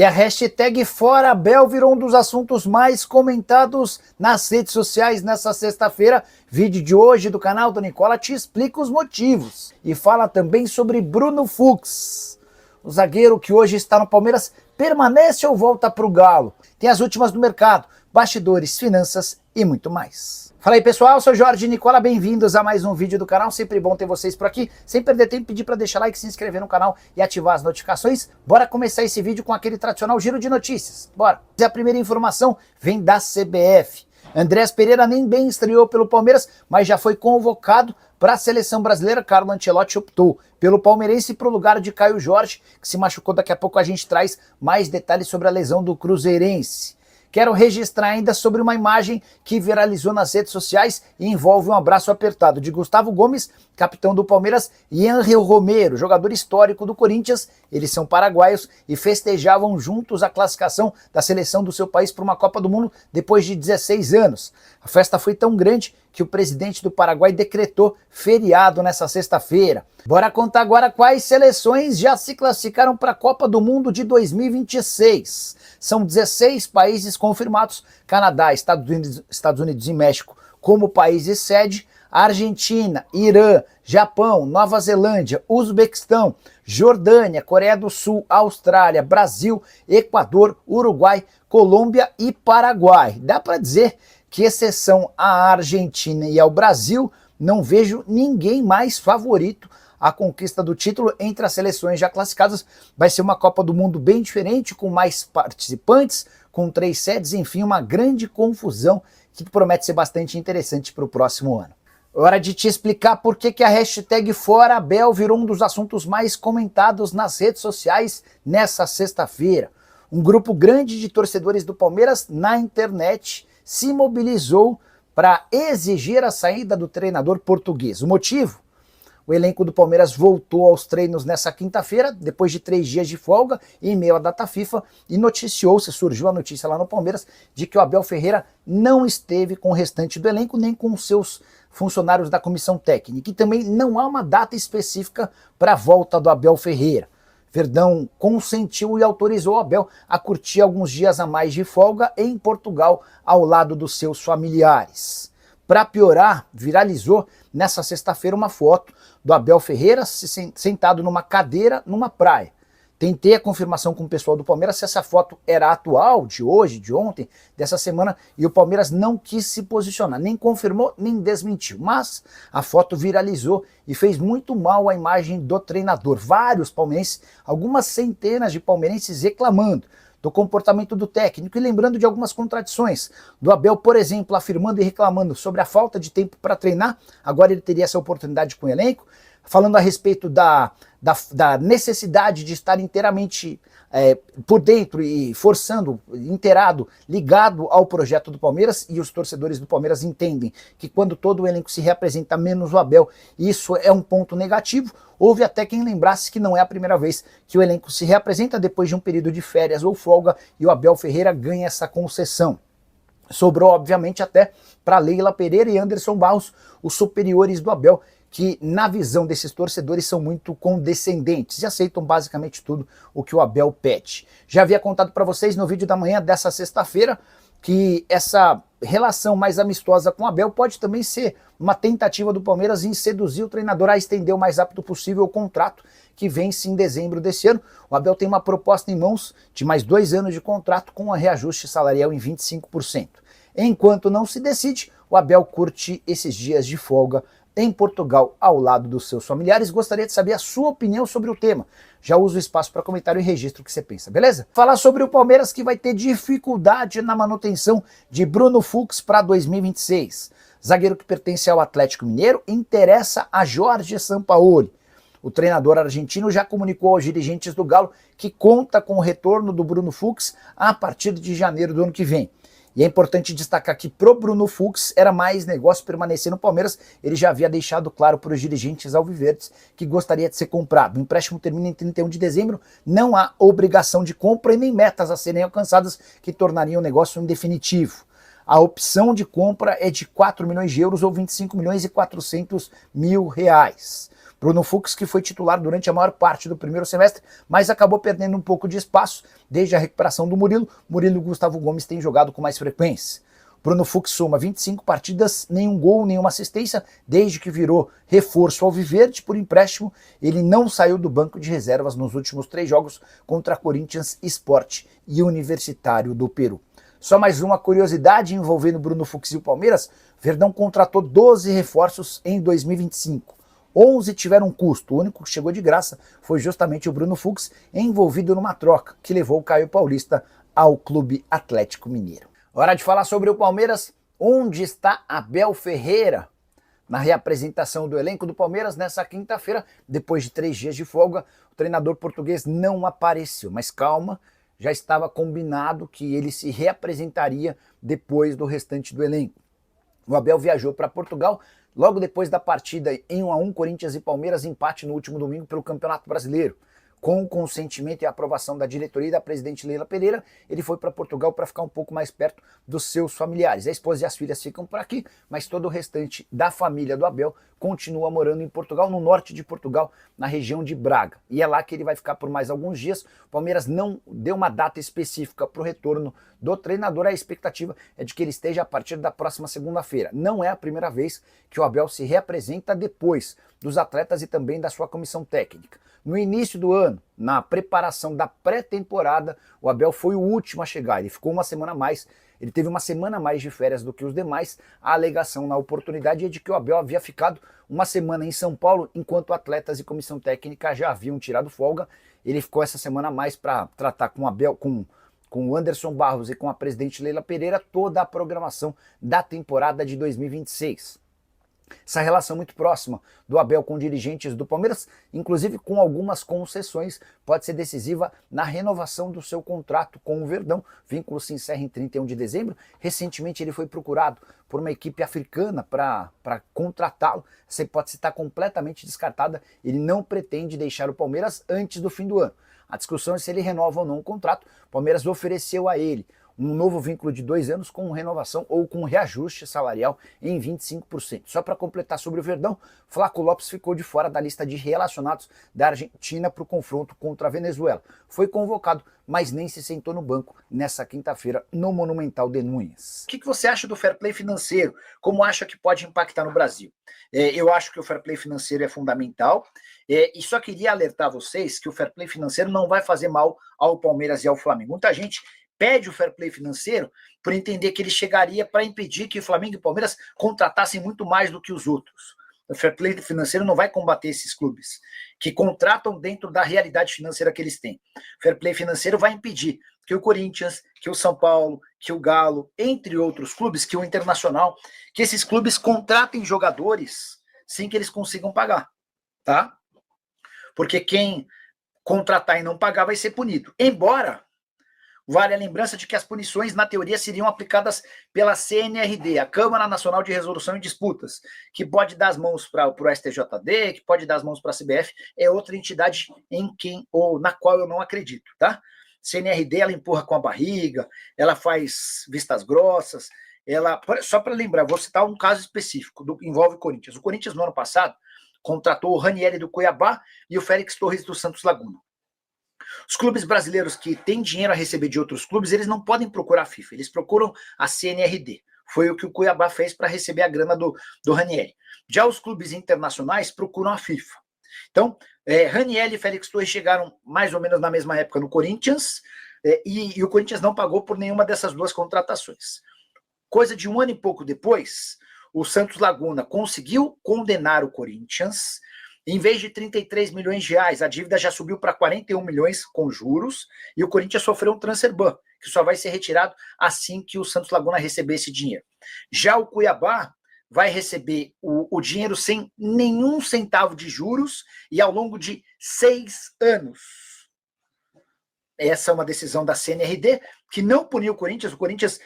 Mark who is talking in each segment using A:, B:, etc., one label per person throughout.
A: E a hashtag Fora Abel virou um dos assuntos mais comentados nas redes sociais nessa sexta-feira. Vídeo de hoje do canal do Nicola te explica os motivos. E fala também sobre Bruno Fux. O zagueiro que hoje está no Palmeiras permanece ou volta para o Galo? Tem as últimas do mercado, bastidores, finanças e muito mais. Fala aí pessoal, eu sou Jorge Nicola, bem-vindos a mais um vídeo do canal, sempre bom ter vocês por aqui. Sem perder tempo, pedir para deixar like, se inscrever no canal e ativar as notificações. Bora começar esse vídeo com aquele tradicional giro de notícias, bora! E a primeira informação vem da CBF. Andrés Pereira nem bem estreou pelo Palmeiras, mas já foi convocado para a seleção brasileira. Carlo Ancelotti optou pelo palmeirense e para o lugar de Caio Jorge, que se machucou. Daqui a pouco a gente traz mais detalhes sobre a lesão do cruzeirense. Quero registrar ainda sobre uma imagem que viralizou nas redes sociais e envolve um abraço apertado de Gustavo Gomes, capitão do Palmeiras, e Ángel Romero, jogador histórico do Corinthians. Eles são paraguaios e festejavam juntos a classificação da seleção do seu país para uma Copa do Mundo depois de 16 anos. A festa foi tão grande que o presidente do Paraguai decretou feriado nessa sexta-feira. Bora contar agora quais seleções já se classificaram para a Copa do Mundo de 2026. São 16 países confirmados: Canadá, Estados Unidos e México como países sede, Argentina, Irã, Japão, Nova Zelândia, Uzbequistão, Jordânia, Coreia do Sul, Austrália, Brasil, Equador, Uruguai, Colômbia e Paraguai. Dá para dizer que, exceção à Argentina e ao Brasil, não vejo ninguém mais favorito à conquista do título entre as seleções já classificadas. Vai ser uma Copa do Mundo bem diferente, com mais participantes, com 3 sedes, enfim, uma grande confusão que promete ser bastante interessante para o próximo ano. Hora de te explicar por que a hashtag Fora Abel virou um dos assuntos mais comentados nas redes sociais nessa sexta-feira. Um grupo grande de torcedores do Palmeiras na internet se mobilizou para exigir a saída do treinador português. O motivo? O elenco do Palmeiras voltou aos treinos nessa quinta-feira, depois de 3 dias de folga, em meio à data FIFA, e surgiu a notícia lá no Palmeiras, de que o Abel Ferreira não esteve com o restante do elenco, nem com os seus funcionários da comissão técnica. E também não há uma data específica para a volta do Abel Ferreira. Verdão consentiu e autorizou o Abel a curtir alguns dias a mais de folga em Portugal, ao lado dos seus familiares. Para piorar, viralizou nessa sexta-feira uma foto do Abel Ferreira sentado numa cadeira numa praia. Tentei a confirmação com o pessoal do Palmeiras se essa foto era atual, de hoje, de ontem, dessa semana, e o Palmeiras não quis se posicionar, nem confirmou, nem desmentiu. Mas a foto viralizou e fez muito mal à imagem do treinador. Vários palmeirenses, algumas centenas de palmeirenses reclamando do comportamento do técnico e lembrando de algumas contradições. Do Abel, por exemplo, afirmando e reclamando sobre a falta de tempo para treinar, agora ele teria essa oportunidade com o elenco, falando a respeito da necessidade de estar inteiramente por dentro e forçando, inteirado, ligado ao projeto do Palmeiras, e os torcedores do Palmeiras entendem que quando todo o elenco se reapresenta, menos o Abel, isso é um ponto negativo. Houve até quem lembrasse que não é a primeira vez que o elenco se reapresenta depois de um período de férias ou folga e o Abel Ferreira ganha essa concessão. Sobrou, obviamente, até para Leila Pereira e Anderson Barros, os superiores do Abel, que na visão desses torcedores são muito condescendentes e aceitam basicamente tudo o que o Abel pede. Já havia contado para vocês no vídeo da manhã dessa sexta-feira que essa relação mais amistosa com o Abel pode também ser uma tentativa do Palmeiras em seduzir o treinador a estender o mais rápido possível o contrato, que vence em dezembro desse ano. O Abel tem uma proposta em mãos de mais 2 anos de contrato com um reajuste salarial em 25%. Enquanto não se decide, o Abel curte esses dias de folga em Portugal, ao lado dos seus familiares. Gostaria de saber a sua opinião sobre o tema. Já uso o espaço para comentário e registro o que você pensa, beleza? Falar sobre o Palmeiras, que vai ter dificuldade na manutenção de Bruno Fux para 2026. Zagueiro que pertence ao Atlético Mineiro, interessa a Jorge Sampaoli. O treinador argentino já comunicou aos dirigentes do Galo que conta com o retorno do Bruno Fux a partir de janeiro do ano que vem. E é importante destacar que pro Bruno Fux era mais negócio permanecer no Palmeiras. Ele já havia deixado claro para os dirigentes alviverdes que gostaria de ser comprado. O empréstimo termina em 31 de dezembro, não há obrigação de compra e nem metas a serem alcançadas que tornariam o negócio indefinitivo. A opção de compra é de 4 milhões de euros ou 25 milhões e 400 mil reais. Bruno Fux, que foi titular durante a maior parte do primeiro semestre, mas acabou perdendo um pouco de espaço desde a recuperação do Murilo. Murilo e Gustavo Gomes têm jogado com mais frequência. Bruno Fux soma 25 partidas, nenhum gol, nenhuma assistência, desde que virou reforço alviverde por empréstimo. Ele não saiu do banco de reservas nos últimos 3 jogos contra Corinthians, Sport e Universitário do Peru. Só mais uma curiosidade envolvendo Bruno Fux e o Palmeiras: Verdão contratou 12 reforços em 2025. 11 tiveram custo, o único que chegou de graça foi justamente o Bruno Fux, envolvido numa troca que levou o Caio Paulista ao Clube Atlético Mineiro. Hora de falar sobre o Palmeiras. Onde está Abel Ferreira? Na reapresentação do elenco do Palmeiras nessa quinta-feira, depois de 3 dias de folga, o treinador português não apareceu. Mas calma, já estava combinado que ele se reapresentaria depois do restante do elenco. O Abel viajou para Portugal logo depois da partida em 1-1 Corinthians e Palmeiras, empate no último domingo pelo Campeonato Brasileiro. Com o consentimento e aprovação da diretoria e da presidente Leila Pereira, ele foi para Portugal para ficar um pouco mais perto dos seus familiares. A esposa e as filhas ficam por aqui, mas todo o restante da família do Abel continua morando em Portugal, no norte de Portugal, na região de Braga. E é lá que ele vai ficar por mais alguns dias. O Palmeiras não deu uma data específica para o retorno do treinador. A expectativa é de que ele esteja a partir da próxima segunda-feira. Não é a primeira vez que o Abel se reapresenta depois dos atletas e também da sua comissão técnica. No início do ano, na preparação da pré-temporada, o Abel foi o último a chegar. Ele ficou uma semana a mais, ele teve uma semana a mais de férias do que os demais. A alegação na oportunidade é de que o Abel havia ficado uma semana em São Paulo, enquanto atletas e comissão técnica já haviam tirado folga. Ele ficou essa semana a mais para tratar com o Abel, com o Anderson Barros e com a presidente Leila Pereira toda a programação da temporada de 2026. Essa relação muito próxima do Abel com dirigentes do Palmeiras, inclusive com algumas concessões, pode ser decisiva na renovação do seu contrato com o Verdão. O vínculo se encerra em 31 de dezembro. Recentemente ele foi procurado por uma equipe africana para contratá-lo. Essa hipótese está completamente descartada. Ele não pretende deixar o Palmeiras antes do fim do ano. A discussão é se ele renova ou não o contrato. O Palmeiras ofereceu a ele um novo vínculo de 2 anos com renovação ou com reajuste salarial em 25%. Só para completar sobre o Verdão, Flaco Lopes ficou de fora da lista de relacionados da Argentina para o confronto contra a Venezuela. Foi convocado, mas nem se sentou no banco nessa quinta-feira no Monumental de Núñez. O que você acha do fair play financeiro? Como acha que pode impactar no Brasil? Eu acho que o fair play financeiro é fundamental e só queria alertar vocês que o fair play financeiro não vai fazer mal ao Palmeiras e ao Flamengo. Muita gente pede o fair play financeiro por entender que ele chegaria para impedir que o Flamengo e o Palmeiras contratassem muito mais do que os outros. O fair play financeiro não vai combater esses clubes que contratam dentro da realidade financeira que eles têm. O fair play financeiro vai impedir que o Corinthians, que o São Paulo, que o Galo, entre outros clubes, que o Internacional, que esses clubes contratem jogadores sem que eles consigam pagar, tá? Porque quem contratar e não pagar vai ser punido. Embora vale a lembrança de que as punições, na teoria, seriam aplicadas pela CNRD, a Câmara Nacional de Resolução em Disputas, que pode dar as mãos para o STJD, que pode dar as mãos para a CBF, é outra entidade em quem ou na qual eu não acredito, tá? CNRD, ela empurra com a barriga, ela faz vistas grossas, só para lembrar, vou citar um caso específico, envolve o Corinthians. O Corinthians, no ano passado, contratou o Ranieri do Cuiabá e o Félix Torres do Santos Laguna. Os clubes brasileiros que têm dinheiro a receber de outros clubes, eles não podem procurar a FIFA, eles procuram a CNRD. Foi o que o Cuiabá fez para receber a grana do Ranieri. Já os clubes internacionais procuram a FIFA. Então, Ranieri e Félix Torres chegaram mais ou menos na mesma época no Corinthians, e o Corinthians não pagou por nenhuma dessas duas contratações. Coisa de 1 ano e pouco depois, o Santos Laguna conseguiu condenar o Corinthians. Em vez de 33 milhões de reais, a dívida já subiu para 41 milhões com juros e o Corinthians sofreu um transfer ban, que só vai ser retirado assim que o Santos Laguna receber esse dinheiro. Já o Cuiabá vai receber o dinheiro sem nenhum centavo de juros e ao longo de 6 anos. Essa é uma decisão da CNRD, que não puniu o Corinthians. O Corinthians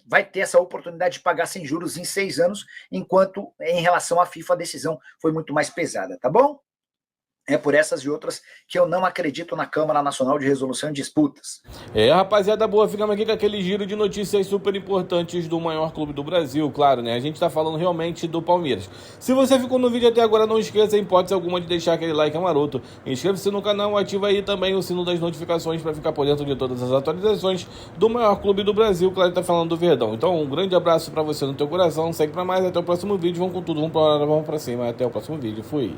A: vai ter essa oportunidade de pagar sem juros em 6 anos, enquanto, em relação à FIFA, a decisão foi muito mais pesada, tá bom? É por essas e outras que eu não acredito na Câmara Nacional de Resolução de Disputas.
B: Rapaziada boa, ficamos aqui com aquele giro de notícias super importantes do maior clube do Brasil, claro, né? A gente tá falando realmente do Palmeiras. Se você ficou no vídeo até agora, não esqueça, em hipótese alguma, de deixar aquele like maroto. Inscreva-se no canal, ativa aí também o sino das notificações para ficar por dentro de todas as atualizações do maior clube do Brasil, claro, tá falando do Verdão. Então, um grande abraço para você no teu coração, segue pra mais, até o próximo vídeo, vamos com tudo, vamos pra cima, até o próximo vídeo, fui!